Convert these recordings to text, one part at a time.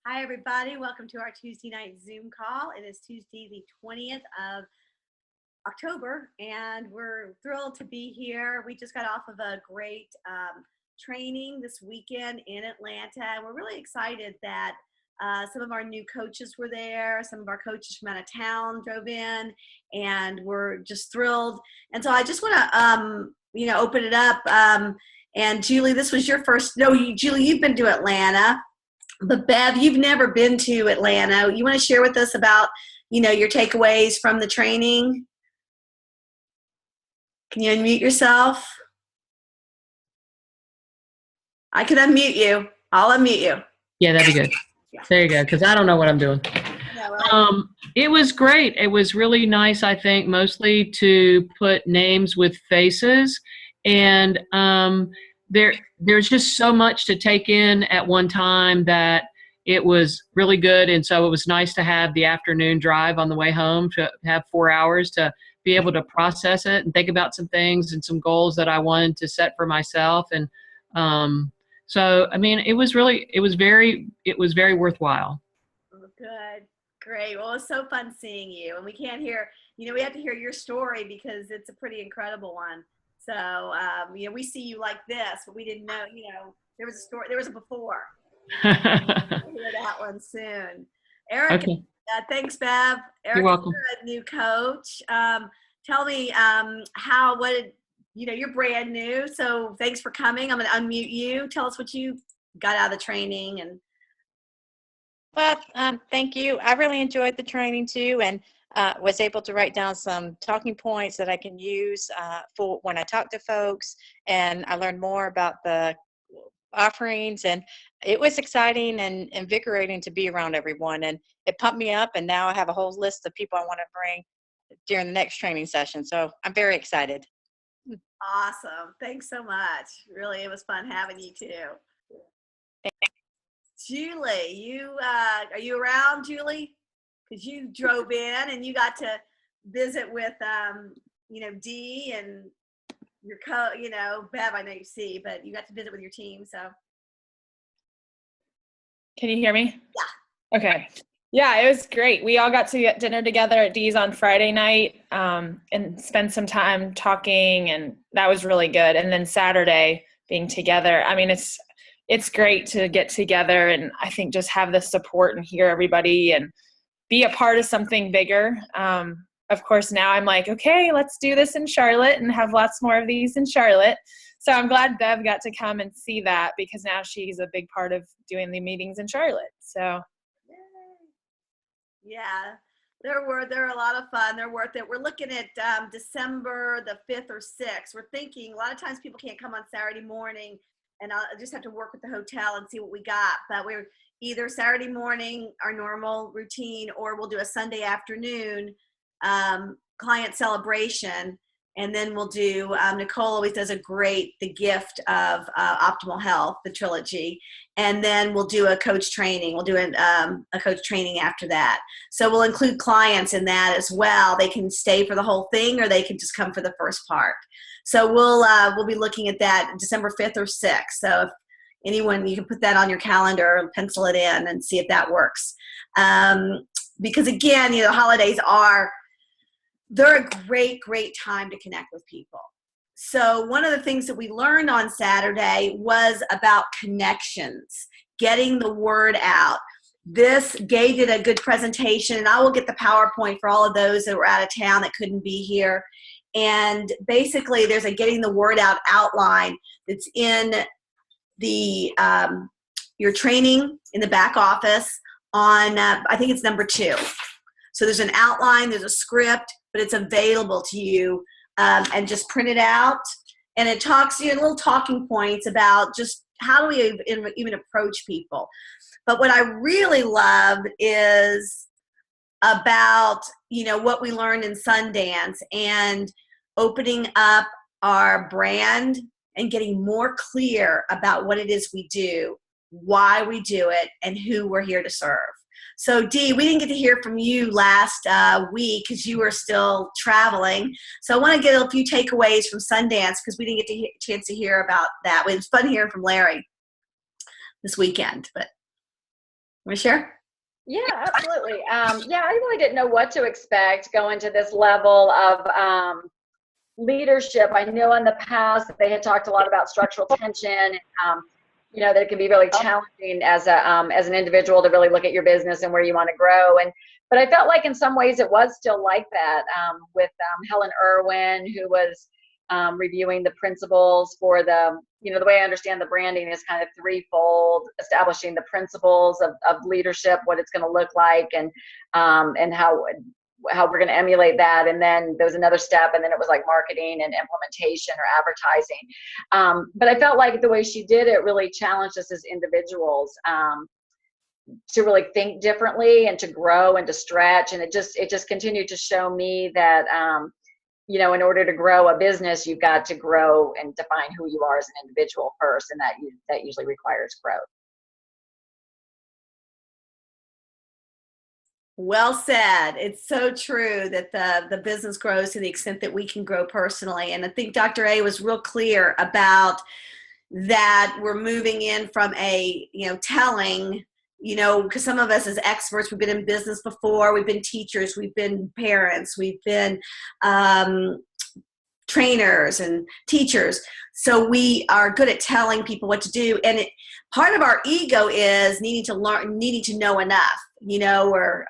Hi, everybody. Welcome to our Tuesday night Zoom call. It is Tuesday, the 20th of October, and we're thrilled to be here. We just got off of a great training this weekend in Atlanta, and we're really excited that some of our new coaches were there. Some of our coaches from out of town drove in, and we're just thrilled. And so I just want to, open it up. And Julie, this was your first. No, Julie, you've been to Atlanta. But Bev, you've never been to Atlanta. You want to share with us about, your takeaways from the training? Can you unmute yourself? I can unmute you. I'll unmute you. Yeah, that'd be good. Yeah. There you go, because I don't know what I'm doing. Yeah, right. It was great. It was really nice, I think, mostly to put names with faces. And there's just so much to take in at one time that it was really good. And so it was nice to have the afternoon drive on the way home, to have 4 hours to be able to process it and think about some things and some goals that I wanted to set for myself. And so, I mean, it was very worthwhile. Good. Great. Well, it's so fun seeing you. And we can't hear, we have to hear your story because it's a pretty incredible one. So, we see you like this, but we didn't know, there was a story, there was a before. We'll hear that one soon. Eric, okay. Thanks, Bev. Eric, you're welcome. You're a new coach. Tell me you're brand new, so thanks for coming. I'm going to unmute you. Tell us what you got out of the training. Well, thank you. I really enjoyed the training too, and was able to write down some talking points that I can use for when I talk to folks, and I learned more about the offerings, and it was exciting and invigorating to be around everyone, and it pumped me up, and now I have a whole list of people I want to bring during the next training session, so I'm very excited. Awesome. Thanks so much. Really, it was fun having you too. Julie, are you around, Julie? Because you drove in and you got to visit with Dee and your Bev, I know you see, but you got to visit with your team. So can you hear me? Yeah. Okay. Yeah, it was great. We all got to get dinner together at Dee's on Friday night and spend some time talking, and that was really good. And then Saturday being together. I mean, it's great to get together and I think just have the support and hear everybody and be a part of something bigger. Of course, now I'm like, okay, let's do this in Charlotte and have lots more of these in Charlotte. So I'm glad Bev got to come and see that, because now she's a big part of doing the meetings in Charlotte. So. Yeah, they're a lot of fun. They're worth it. We're looking at December the 5th or 6th. We're thinking a lot of times people can't come on Saturday morning, and I'll just have to work with the hotel and see what we got. But we're either Saturday morning, our normal routine, or we'll do a Sunday afternoon client celebration. And then we'll do, Nicole always does The Gift of Optimal Health, the trilogy. And then we'll do a coach training. We'll do a coach training after that. So we'll include clients in that as well. They can stay for the whole thing, or they can just come for the first part. So we'll be looking at that December 5th or 6th. So if anyone, you can put that on your calendar and pencil it in and see if that works. Because again, the holidays they're a great, great time to connect with people. So one of the things that we learned on Saturday was about connections, getting the word out. Gay did a good presentation, and I will get the PowerPoint for all of those that were out of town that couldn't be here. And basically, there's a getting the word out outline that's in the your training in the back office on, I think it's number 2. So there's an outline, there's a script, but it's available to you, and just print it out. And it talks, little talking points about just how do we even approach people. But what I really love is about, what we learned in Sundance and opening up our brand and getting more clear about what it is we do, why we do it, and who we're here to serve. So Dee, we didn't get to hear from you last week because you were still traveling. So I want to get a few takeaways from Sundance because we didn't get a chance to hear about that. It was fun hearing from Larry this weekend, but Want to share? Yeah, absolutely. Yeah, I really didn't know what to expect going to this level of leadership. I know in the past they had talked a lot about structural tension, that it can be really challenging as an individual to really look at your business and where you want to grow. But I felt like in some ways it was still like that with Helen Irwin, who was reviewing the principles for the way I understand the branding is kind of threefold: establishing the principles of leadership, what it's going to look like, and how we're going to emulate that. And then there was another step, and then it was like marketing and implementation or advertising. But I felt like the way she did it really challenged us as individuals to really think differently and to grow and to stretch. And it just continued to show me that, in order to grow a business, you've got to grow and define who you are as an individual first. And that usually requires growth. Well said. It's so true that the business grows to the extent that we can grow personally. And I think Dr. A was real clear about that. We're moving in from telling, because some of us as experts, we've been in business before, we've been teachers, we've been parents, we've been trainers and teachers. So we are good at telling people what to do. And part of our ego is needing to learn, needing to know enough, or,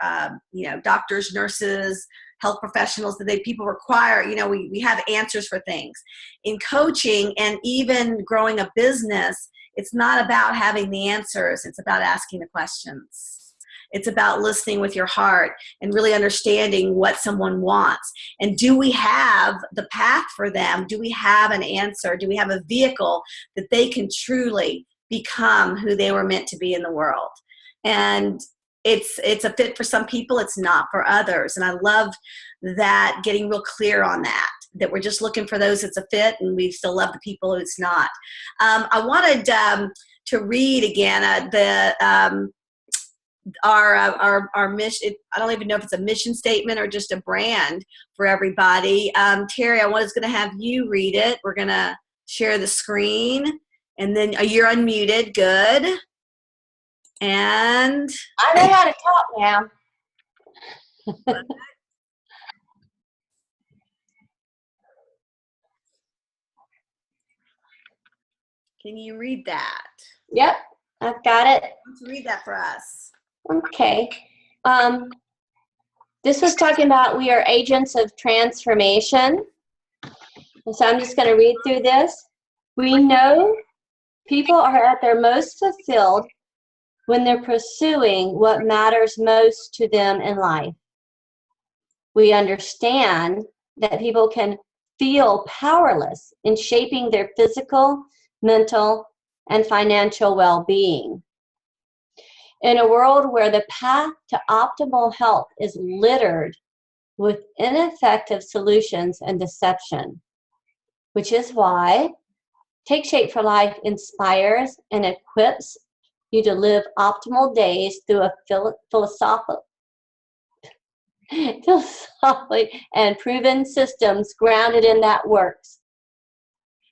doctors, nurses, health professionals, that people require, we have answers for things. In coaching and even growing a business, it's not about having the answers. It's about asking the questions. It's about listening with your heart and really understanding what someone wants. And do we have the path for them? Do we have an answer? Do we have a vehicle that they can truly become who they were meant to be in the world? And it's a fit for some people. It's not for others. And I love that, getting real clear on that we're just looking for those it's a fit, and we still love the people who it's not. I wanted to read again our mission. I don't even know if it's a mission statement or just a brand for everybody. Terry, I was going to have you read it. We're going to share the screen, and then you're unmuted. Good. And I know how to talk now. can you read that? Yep, I've got it. Let's read that for us. Okay. This was talking about we are agents of transformation. And so I'm just going to read through this. We know people are at their most fulfilled when they're pursuing what matters most to them in life. We understand that people can feel powerless in shaping their physical, mental, and financial well-being. In a world where the path to optimal health is littered with ineffective solutions and deception, which is why Take Shape for Life inspires and equips you to live optimal days through a philosophical and proven systems grounded in that works.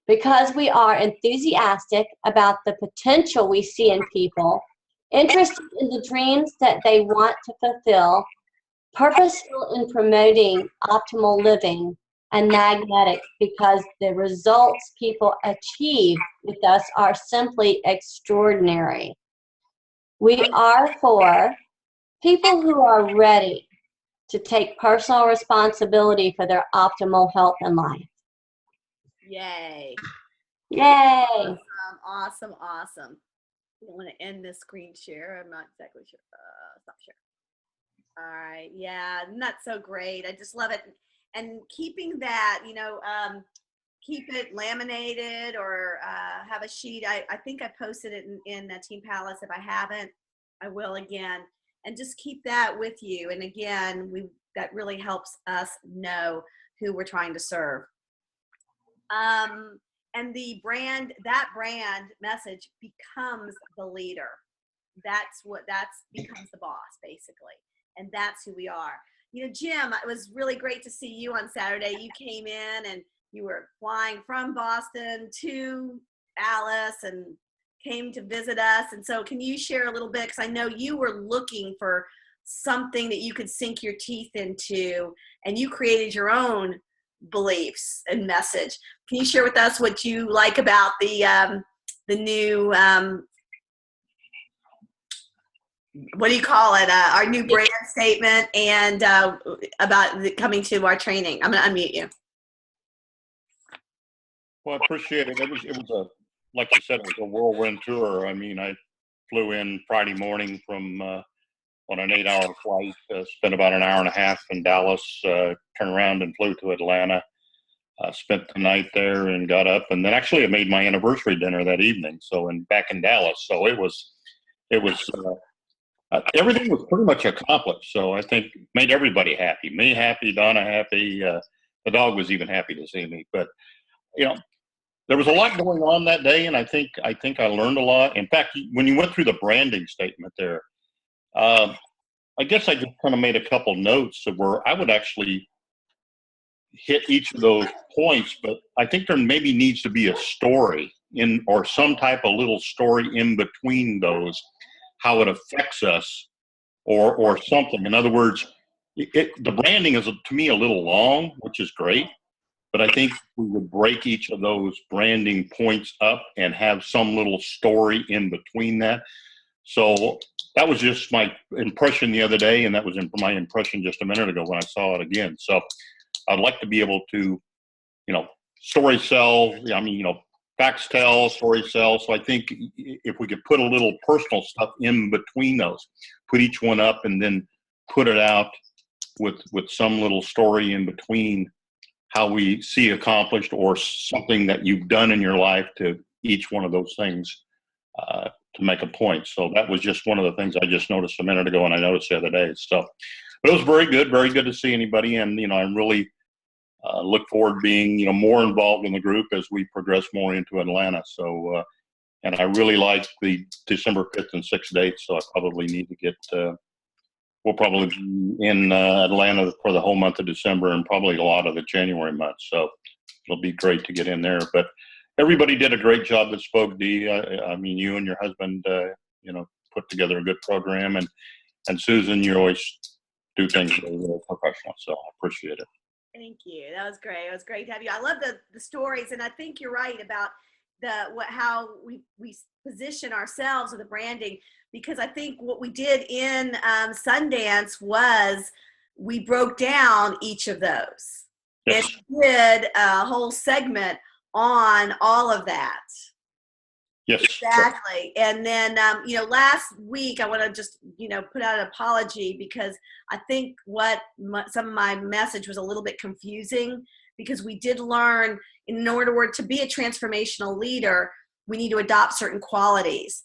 Because we are enthusiastic about the potential we see in people, interested in the dreams that they want to fulfill, purposeful in promoting optimal living, and magnetic because the results people achieve with us are simply extraordinary. We are for people who are ready to take personal responsibility for their optimal health and life. Yay. Yay. Awesome. I want to end this screen share. I'm not exactly sure. Stop share. All right. Yeah, isn't that so great? I just love it. And keeping that, keep it laminated or have a sheet. I think I posted it in Team Palace. If I haven't, I will again. And just keep that with you. And again, that really helps us know who we're trying to serve. And that brand message becomes the leader. That becomes the boss, basically. And that's who we are. Jim, it was really great to see you on Saturday. You came in and you were flying from Boston to Alice, and came to visit us. And so can you share a little bit, because I know you were looking for something that you could sink your teeth into, and you created your own beliefs and message. Can you share with us what you like about the new what do you call it? Our new brand statement, and about coming to our training. I'm going to unmute you. Well, I appreciate it. It was like you said, it was a whirlwind tour. I mean, I flew in Friday morning from on an 8-hour flight, spent about an hour and a half in Dallas, turned around and flew to Atlanta, spent the night there and got up, and then actually I made my anniversary dinner that evening. So, back in Dallas. So it was everything was pretty much accomplished. So I think made everybody happy, me happy, Donna happy. The dog was even happy to see me, but there was a lot going on that day, and I think I learned a lot. In fact, when you went through the branding statement there, I guess I just kind of made a couple notes of where I would actually hit each of those points, but I think there maybe needs to be a story or some type of little story in between those, how it affects us or something. In other words, the branding is to me a little long, which is great. But I think we would break each of those branding points up and have some little story in between that. So that was just my impression the other day, and that was my impression just a minute ago when I saw it again. So I'd like to be able to, story sell. I mean, facts tell, story sell. So I think if we could put a little personal stuff in between those, put each one up and then put it out with some little story in between how we see accomplished or something that you've done in your life to each one of those things to make a point. So that was just one of the things I just noticed a minute ago, and I noticed the other day. So, but it was very good to see anybody. And, I really look forward to being, more involved in the group as we progress more into Atlanta. So, and I really like the December 5th and 6th dates. So I probably need to get, we'll probably be in Atlanta for the whole month of December and probably a lot of the January month. So it'll be great to get in there. But everybody did a great job that spoke, Dee. I mean, you and your husband, put together a good program. And Susan, you always do things really professional. So I appreciate it. Thank you. That was great. It was great to have you. I love the stories. And I think you're right about how we position ourselves with the branding. Because I think what we did in Sundance was we broke down each of those. Yes. And did a whole segment on all of that. Yes. Exactly. And then, last week, I want to just, put out an apology because I think some of my message was a little bit confusing, because we did learn in order to be a transformational leader, we need to adopt certain qualities.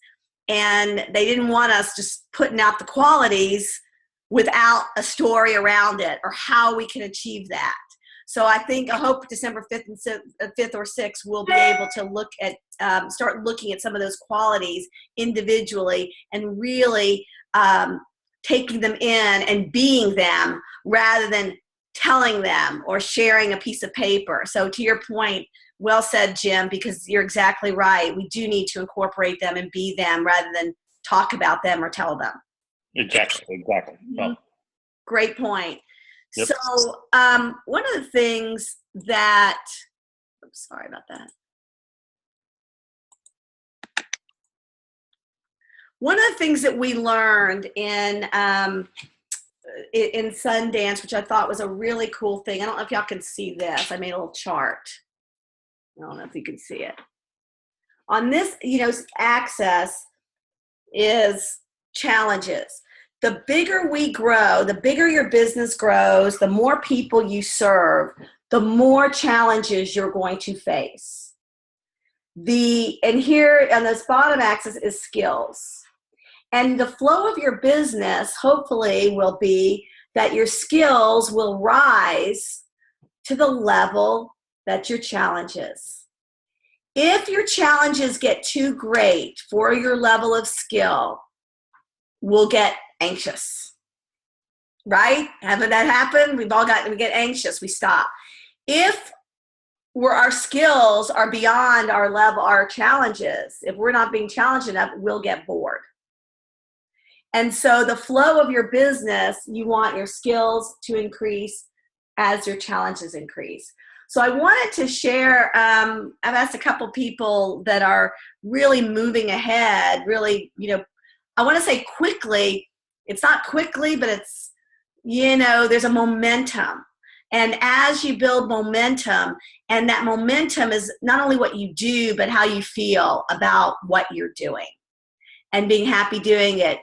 And they didn't want us just putting out the qualities without a story around it or how we can achieve that. So I hope December 5th and 5th or 6th we'll be able to look at, start looking at some of those qualities individually and really taking them in and being them rather than telling them or sharing a piece of paper. So to your point, well said, Jim, because you're exactly right. We do need to incorporate them and be them rather than talk about them or tell them. Exactly. Mm-hmm. Great point. Yep. So one of the things that, sorry about that. One of the things that we learned in Sundance, which I thought was a really cool thing. I don't know if y'all can see this. I made a little chart. I don't know if you can see it. On this, axis is challenges. The bigger we grow, the bigger your business grows, the more people you serve, the more challenges you're going to face. And here on this bottom axis is skills. And the flow of your business, hopefully, will be that your skills will rise to the level that your challenges. If your challenges get too great for your level of skill, we'll get anxious, right? Haven't that happened? We get anxious, we stop. If where our skills are beyond our level, our challenges. If we're not being challenged enough, we'll get bored. And so the flow of your business, you want your skills to increase as your challenges increase. So I wanted to share, I've asked a couple people that are really moving ahead, really, I want to say quickly. It's not quickly, but it's, there's a momentum. And as you build momentum, and that momentum is not only what you do, but how you feel about what you're doing and being happy doing it.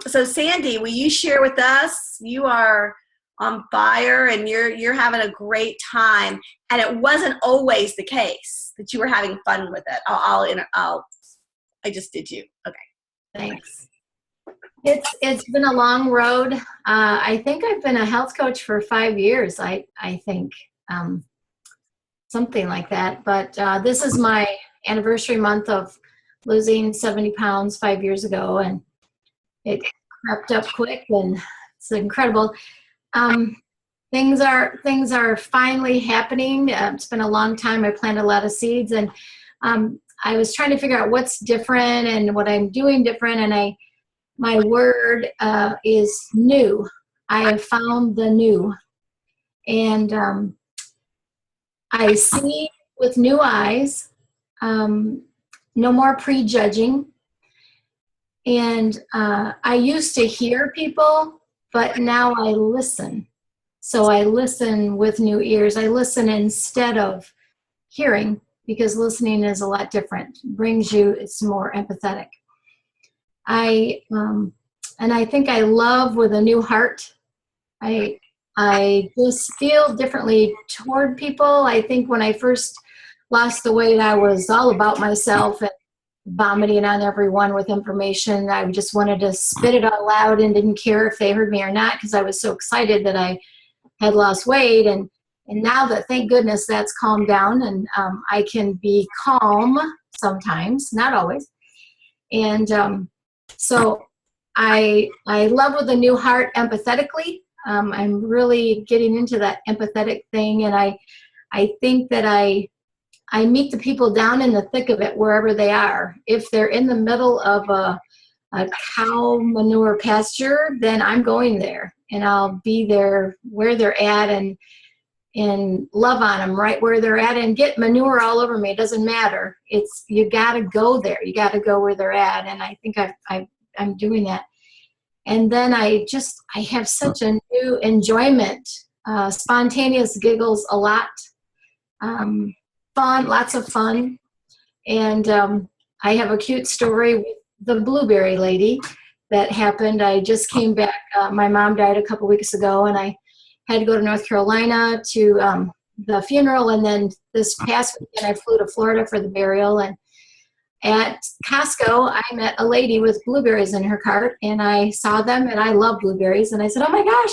So Sandy, will you share with us? You are on fire and you're having a great time. And it wasn't always the case that you were having fun with it. I just did you. Okay. Thanks. It's been a long road. I think I've been a health coach for 5 years. I think something like that. But this is my anniversary month of losing 70 pounds 5 years ago, and it crept up quick, and it's incredible. Things are finally happening. It's been a long time. I planted a lot of seeds, and I was trying to figure out what's different and what I'm doing different, and my word is new. I have found the new. And I see with new eyes, no more prejudging. And I used to hear people, but now I listen. So I listen with new ears. I listen instead of hearing, because listening is a lot different. It's more empathetic. And I think I love with a new heart. I just feel differently toward people. I think when I first lost the weight, I was all about myself and vomiting on everyone with information. I just wanted to spit it out loud and didn't care if they heard me or not, because I was so excited that I had lost weight. And now that, thank goodness, that's calmed down, and I can be calm sometimes, not always. And so I love with a new heart empathetically. I'm really getting into that empathetic thing, and I think that I meet the people down in the thick of it wherever they are. If they're in the middle of a cow manure pasture, then I'm going there, and I'll be there where they're at and love on them right where they're at, and get manure all over me. It doesn't matter. You got to go there. You got to go where they're at, and I think I'm doing that. And then I have such a new enjoyment, spontaneous giggles a lot, fun, lots of fun. And I have a cute story with the blueberry lady that happened. I just came back. My mom died a couple weeks ago, and I had to go to North Carolina to the funeral. And then this past weekend, I flew to Florida for the burial. And at Costco, I met a lady with blueberries in her cart, and I saw them, and I love blueberries. And I said, "Oh my gosh,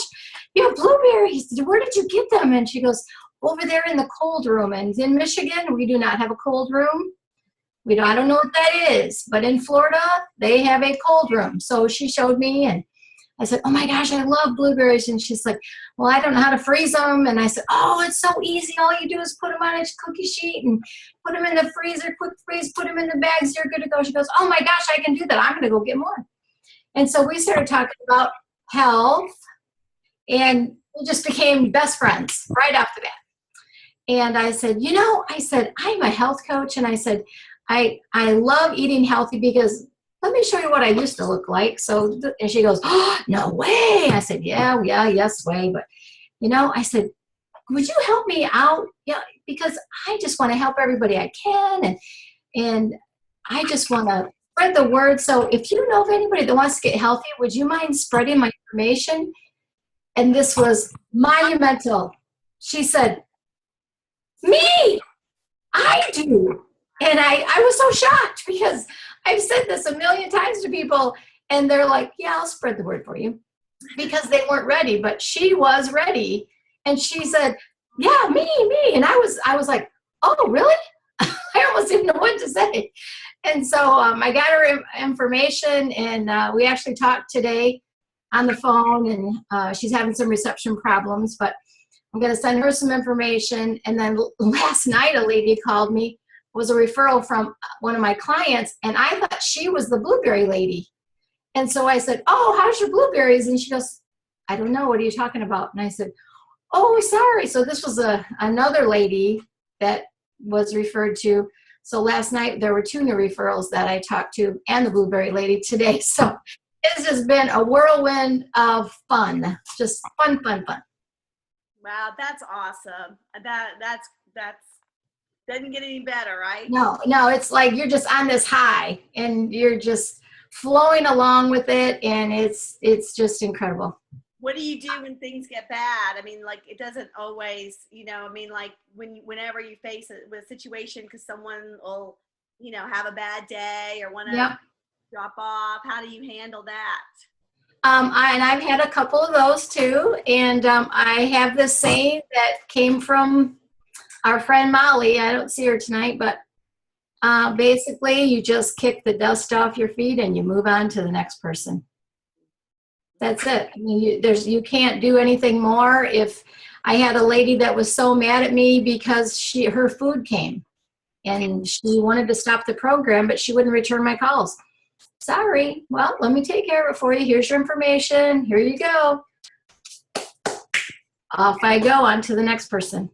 you have blueberries. Where did you get them?" And she goes, "Over there in the cold room." And in Michigan, we do not have a cold room. I don't know what that is, but in Florida, they have a cold room. So she showed me, and I said, "Oh my gosh, I love blueberries." And she's like, "Well, I don't know how to freeze them." And I said, "Oh, it's so easy. All you do is put them on a cookie sheet and put them in the freezer, quick freeze, put them in the bags. You're good to go." She goes, "Oh my gosh, I can do that. I'm going to go get more." And so we started talking about health, and we just became best friends right off the bat. And I said, "I'm a health coach." And I said, I love eating healthy because let me show you what I used to look like. So, and she goes, "Oh, no way." I said, yes way. But, I said, "Would you help me out?" Yeah, because I just want to help everybody I can. And I just want to spread the word. So if you know of anybody that wants to get healthy, would you mind spreading my information? And this was monumental. She said, "Me, I do." And I was so shocked, because I've said this a million times to people, and they're like, "Yeah, I'll spread the word for you," because they weren't ready. But she was ready, and she said, "Yeah, me." And I was like, "Oh, really?" I almost didn't know what to say. And so I got her information, and we actually talked today on the phone, and she's having some reception problems, but I'm going to send her some information. And then last night, a lady called me, it was a referral from one of my clients, and I thought she was the blueberry lady. And so I said, oh, how's your blueberries? And she goes, I don't know. What are you talking about? And I said, oh, sorry. So this was another lady that was referred to. So last night there were 2 new referrals that I talked to, and the blueberry lady today. So it's just been a whirlwind of fun. Just fun. Wow, that's awesome. That's doesn't get any better, right? No, it's like you're just on this high and you're just flowing along with it, and it's just incredible. What do you do when things get bad? I mean, like, it doesn't always, I mean, like, whenever you face a situation because someone will, have a bad day or want to drop off, how do you handle that? And I've had a couple of those too. And I have this saying that came from our friend Molly. I don't see her tonight, but basically you just kick the dust off your feet and you move on to the next person. That's it. I mean, you can't do anything more. If I had a lady that was so mad at me because her food came and she wanted to stop the program, but she wouldn't return my calls. Sorry. Well, let me take care of it for you. Here's your information. Here you go. Off I go on to the next person.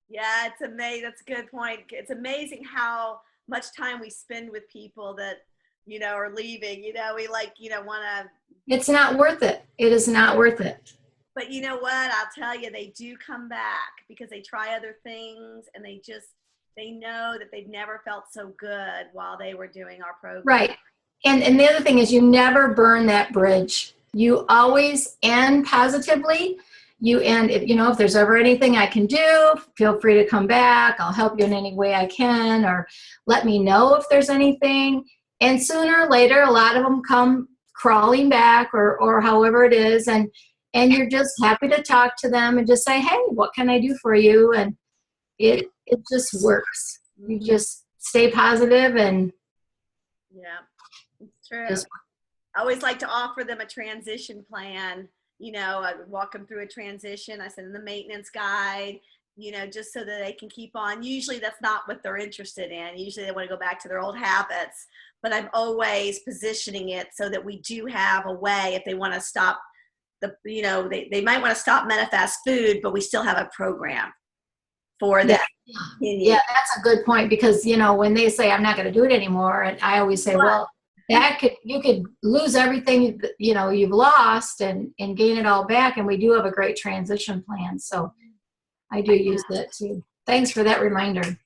Yeah, it's amazing. That's a good point. It's amazing how much time we spend with people that, are leaving. We want to. It's not worth it. It is not worth it. But you know what? I'll tell you, they do come back because they try other things and they know that they've never felt so good while they were doing our program. Right. And the other thing is you never burn that bridge. You always end positively. You end, if there's ever anything I can do, feel free to come back. I'll help you in any way I can, or let me know if there's anything. And sooner or later, a lot of them come crawling back or however it is. And you're just happy to talk to them and just say, hey, what can I do for you? And it just works. You just stay positive and. Yeah, it's true. Just, I always like to offer them a transition plan. I would walk them through a transition. I send them the maintenance guide, just so that they can keep on. Usually that's not what they're interested in. Usually they want to go back to their old habits. But I'm always positioning it so that we do have a way if they want to stop they might want to stop MetaFast food, but we still have a program for that. Yeah, that's a good point because, when they say I'm not going to do it anymore, and I always say, well, you could lose everything, you've lost and gain it all back. And we do have a great transition plan. So I do use that too. Thanks for that reminder.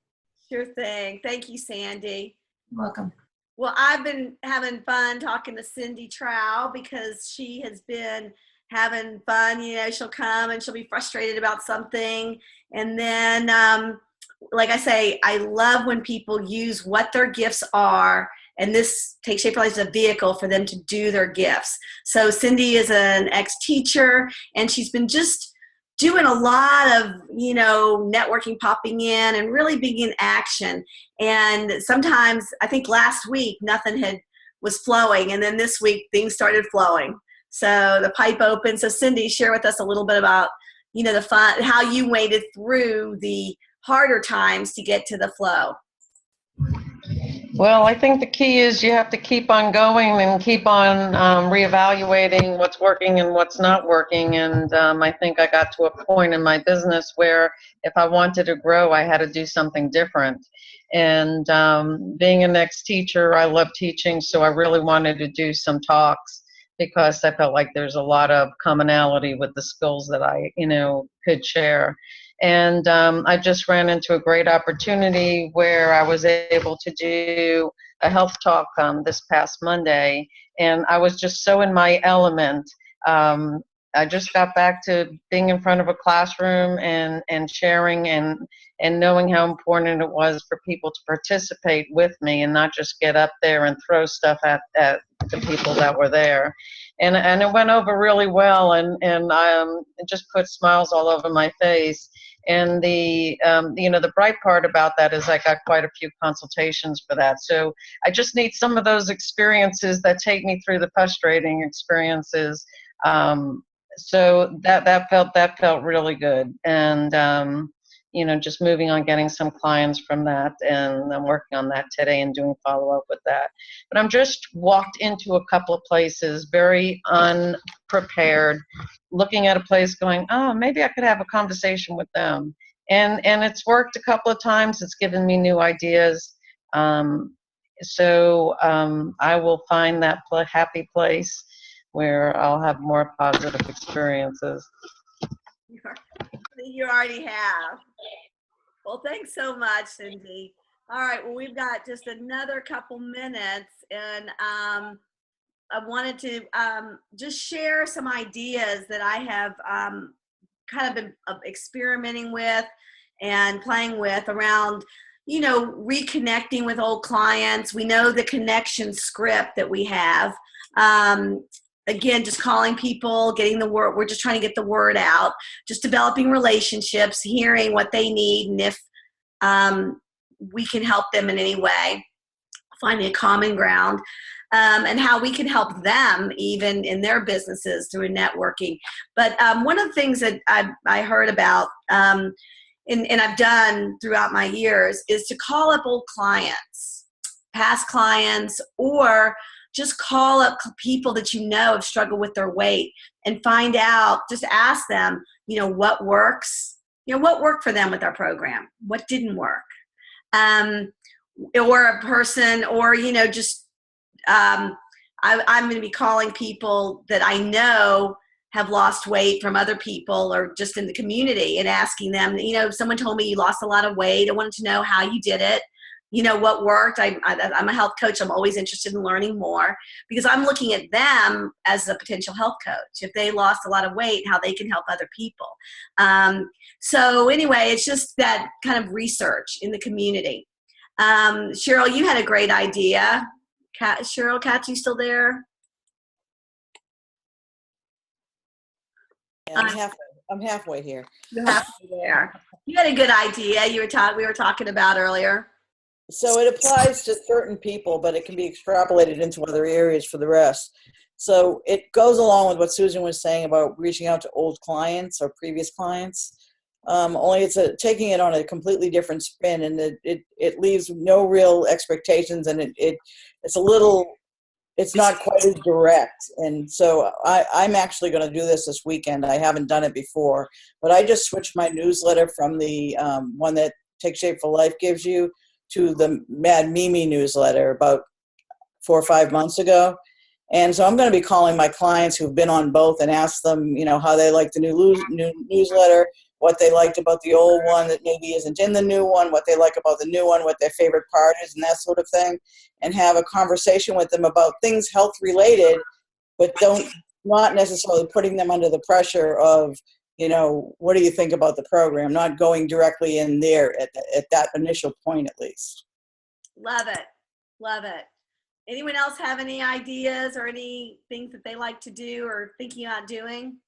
Sure thing. Thank you, Sandy. You're welcome. Well, I've been having fun talking to Cindy Trow because she has been having fun. She'll come and she'll be frustrated about something. And then, like I say, I love when people use what their gifts are. And this Take Shape for Life as a vehicle for them to do their gifts. So Cindy is an ex-teacher, and she's been just doing a lot of, networking, popping in, and really being in action. And sometimes, I think last week, nothing was flowing. And then this week, things started flowing. So the pipe opened. So Cindy, share with us a little bit about, the fun, how you waded through the harder times to get to the flow. Well, I think the key is you have to keep on going and keep on reevaluating what's working and what's not working. And I think I got to a point in my business where if I wanted to grow, I had to do something different. And being an ex-teacher, I love teaching, so I really wanted to do some talks because I felt like there's a lot of commonality with the skills that I, could share. And I just ran into a great opportunity where I was able to do a health talk this past Monday, and I was just so in my element. I just got back to being in front of a classroom and sharing and knowing how important it was for people to participate with me and not just get up there and throw stuff at the people that were there. And it went over really well, and it just put smiles all over my face. And the bright part about that is I got quite a few consultations for that. So I just need some of those experiences that take me through the frustrating experiences, so that felt really good. And you know, just moving on, getting some clients from that, and I'm working on that today and doing follow-up with that. But I'm just walked into a couple of places very unprepared, looking at a place going, oh, maybe I could have a conversation with them. And it's worked a couple of times. It's given me new ideas. So I will find that happy place where I'll have more positive experiences. You already have. Well, thanks so much, Cindy. All right, well, we've got just another couple minutes, and I wanted to just share some ideas that I have kind of been experimenting with and playing with around, you know, reconnecting with old clients. We know the connection script that we have. Again, just calling people, getting the word. We're just trying to get the word out, just developing relationships, hearing what they need, and if we can help them in any way, finding a common ground, and how we can help them even in their businesses through networking. But one of the things that I heard about, and I've done throughout my years, is to call up old clients, past clients, or just call up people that you know have struggled with their weight and find out, just ask them, you know, what works, you know, what worked for them with our program, what didn't work. Or a person, or, you know, just, I'm going to be calling people that I know have lost weight from other people or just in the community and asking them, you know, someone told me you lost a lot of weight. I wanted to know how you did it. You know, what worked. I'm a health coach. I'm always interested in learning more because I'm looking at them as a potential health coach. If they lost a lot of weight, how they can help other people. So anyway, it's just that kind of research in the community. Cheryl, you had a great idea. Cheryl, Kat, you still there? Yeah, I'm halfway here. You're halfway there. You had a good idea. We were talking about earlier. So it applies to certain people, but it can be extrapolated into other areas for the rest. So it goes along with what Susan was saying about reaching out to old clients or previous clients. Only it's taking it on a completely different spin, and it leaves no real expectations, and it's not quite as direct. And so I'm actually going to do this weekend. I haven't done it before, but I just switched my newsletter from the one that Take Shape for Life gives you to the Mad Mimi newsletter about 4 or 5 months ago. And so I'm going to be calling my clients who've been on both and ask them, you know, how they like the new newsletter, what they liked about the old one that maybe isn't in the new one, what they like about the new one, what their favorite part is, and that sort of thing, and have a conversation with them about things health related, but not necessarily putting them under the pressure of, you know, what do you think about the program? Not going directly in there at that initial point, at least. Love it. Love it. Anyone else have any ideas or any things that they like to do or thinking about doing?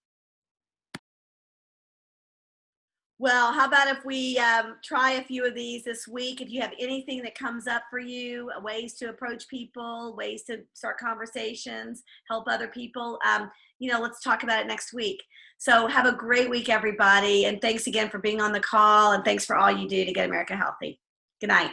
Well, how about if we try a few of these this week? If you have anything that comes up for you, ways to approach people, ways to start conversations, help other people, you know, let's talk about it next week. So have a great week, everybody. And thanks again for being on the call. And thanks for all you do to get America healthy. Good night.